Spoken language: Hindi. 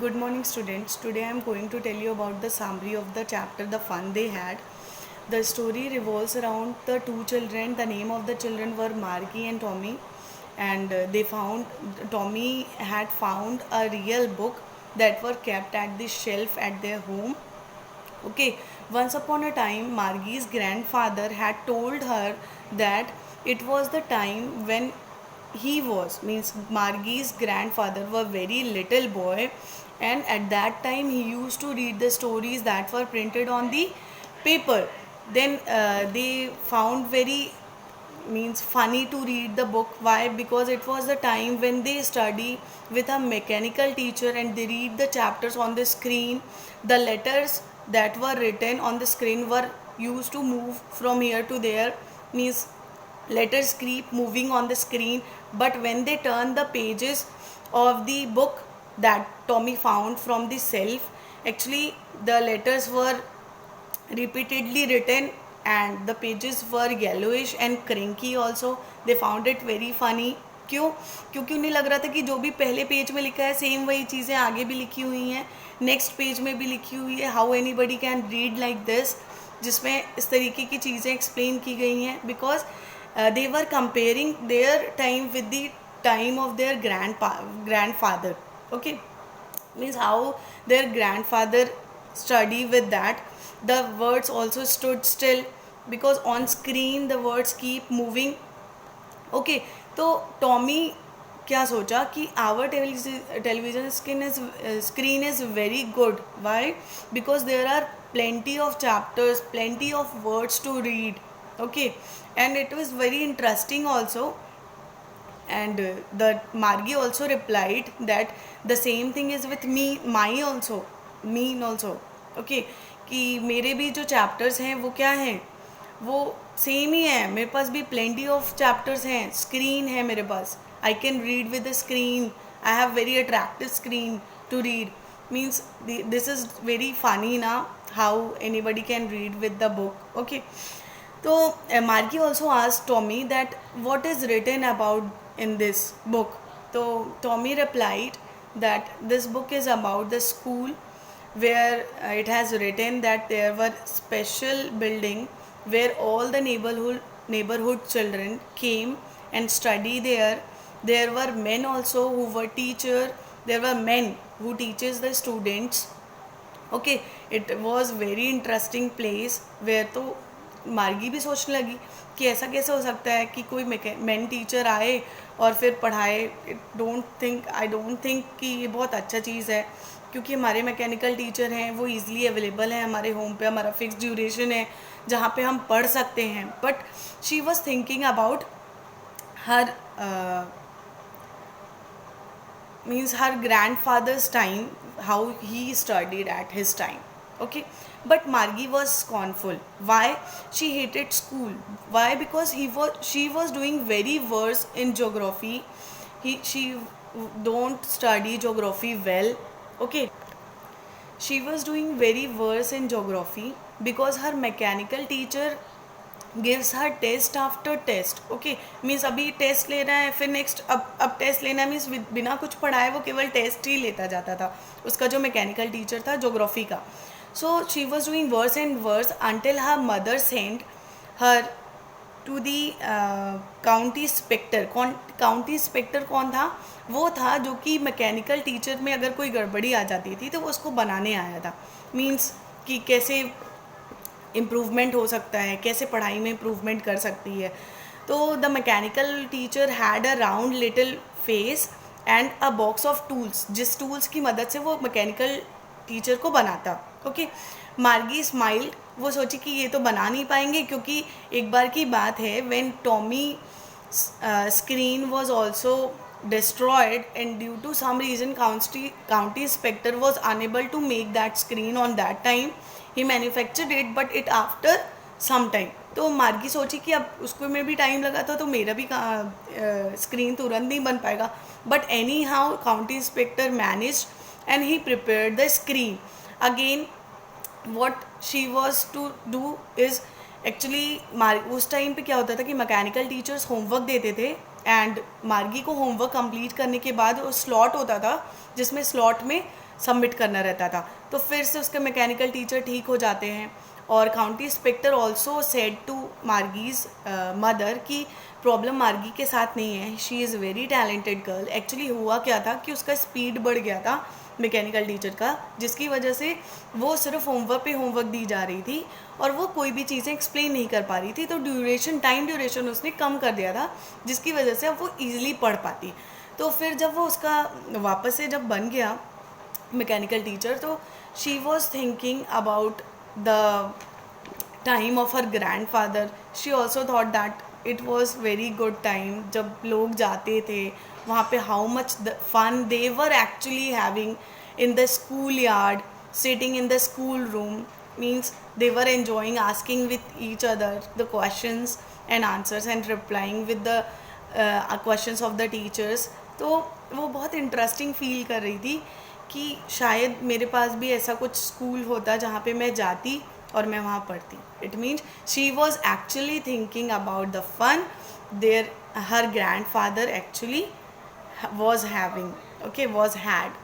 Good morning, students. Today I am going to tell you about the summary of the chapter, the fun they had. The story revolves around the two children. The name of the children were Margie and Tommy, and Tommy had found a real book that were kept at the shelf at their home. Okay, once upon a time, Margie's grandfather had told her that it was the time when means Margie's grandfather was very little boy, and at that time he used to read the stories that were printed on the paper. Then they found very means funny to read the book. Why? Because it was the time when they study with a mechanical teacher and they read the chapters on the screen. The letters that were written on the screen were used to move from here to there, means letters keep moving on the screen, but when they turn the pages of the book that Tommy found from the shelf, actually the letters were repeatedly written and the pages were yellowish and cranky also. They found it very funny. क्यों? क्योंकि उन्हें लग रहा था कि जो भी पहले पेज में लिखा है सेम वही चीज़ें आगे भी लिखी हुई हैं, नेक्स्ट पेज में भी लिखी हुई है. How any buddy can read like this, जिसमें इस तरीके की चीज़ें एक्सप्लेन की गई हैं. Because they were comparing their time with the time of their grandfather. Okay, means how their grandfather study with that. The words also stood still because on screen the words keep moving. Okay, तो टॉमी क्या सोचा कि our television screen is very good. Why? Because there are plenty of chapters, plenty of words to read. Okay, and it was very interesting also. And the Margie also replied that the same thing is with me also. Okay, कि मेरे भी जो चैप्टर्स हैं वो क्या हैं, वो सेम ही है. मेरे पास भी प्लेंटी ऑफ चैप्टर्स हैं, स्क्रीन है मेरे पास. I can read with the screen. I have very attractive screen to read. Means this is very funny ना, how anybody can read with the book. Okay, तो Margie also asked Tommy that what is written about in this book. So Tommy replied that this book is about the school, where it has written that there were special building where all the neighborhood children came and study there. There were men also who were teacher. There were men who teaches the students. Okay, it was very interesting place where तो मार्गी भी सोचने लगी कि ऐसा कैसे हो सकता है कि कोई मेन टीचर आए और फिर पढ़ाए. आई डोंट थिंक कि ये बहुत अच्छा चीज़ है, क्योंकि हमारे मैकेनिकल टीचर हैं वो ईज़िली अवेलेबल हैं हमारे होम पे. हमारा फिक्स ड्यूरेशन है जहाँ पे हम पढ़ सकते हैं. But she was thinking about her means her grandfather's time, how he studied at his time. Okay, but Margie was scornful. Why? She hated school. Why? Because she was doing very worse in geography. She don't study geography well. Okay, she was doing very worse in geography because her mechanical teacher gives her test after test. Okay, means अभी टेस्ट लेना है, फिर नेक्स्ट अब टेस्ट लेना है. मीन्स बिना कुछ पढ़ाए वो केवल टेस्ट ही लेता जाता था, उसका जो मैकेनिकल टीचर था ज्योग्राफी का. So she was doing worse and worse until her mother sent her to the county inspector. County inspector कौन था? वो था जो कि मैकेनिकल टीचर में अगर कोई गड़बड़ी आ जाती थी तो वो उसको बनाने आया था. मीन्स कि कैसे इम्प्रूवमेंट हो सकता है, कैसे पढ़ाई में इम्प्रूवमेंट कर सकती है. तो the mechanical teacher had a round little face and a box of tools, जिस टूल्स की मदद से वो मैकेनिकल टीचर को बनाता. ओके, मार्गी स्माइल. वो सोची कि ये तो बना नहीं पाएंगे, क्योंकि एक बार की बात है when Tommy screen was also destroyed, and due to some reason county inspector was unable to make that screen on that time. He manufactured it, but it after some time. तो मार्गी सोची कि अब उसको में भी टाइम लगा था तो मेरा भी स्क्रीन तुरंत नहीं बन पाएगा. But any how county inspector manage and he prepared the screen. Again what she was to do is actually उस टाइम पे क्या होता था कि मैकेनिकल टीचर्स होमवर्क देते थे एंड मार्गी को होमवर्क कंप्लीट करने के बाद वो स्लॉट होता था जिसमें स्लॉट में सबमिट करना रहता था, तो फिर से उसके मैकेनिकल टीचर ठीक हो जाते हैं। और county inspector also said to Margie's mother कि प्रॉब्लम मार्गी के साथ नहीं है, she is very talented girl. Actually हुआ क्या था कि उसका स्पीड बढ़ गया था मैकेनिकल टीचर का, जिसकी वजह से वो सिर्फ होमवर्क पे होमवर्क दी जा रही थी और वो कोई भी चीज़ें एक्सप्लेन नहीं कर पा रही थी, तो टाइम ड्यूरेशन उसने कम कर दिया था, जिसकी वजह से अब वो ईजिली पढ़ पाती। तो फिर जब वो उसका वापस से जब बन गया मैकेनिकल टीचर, तो she was thinking about the time of her grandfather. She also thought that it was very good time जब लोग जाते थे वहाँ पे, how much fun they were actually having in the school yard, sitting in the school room, means they were enjoying asking with each other the questions and answers and replying with the questions of the teachers। तो वो बहुत इंटरेस्टिंग फील कर रही थी कि शायद मेरे पास भी ऐसा कुछ स्कूल होता जहाँ पे मैं जाती और मैं वहाँ पढ़ती। It means she was actually thinking about the fun there her grandfather actually was having, okay, was had।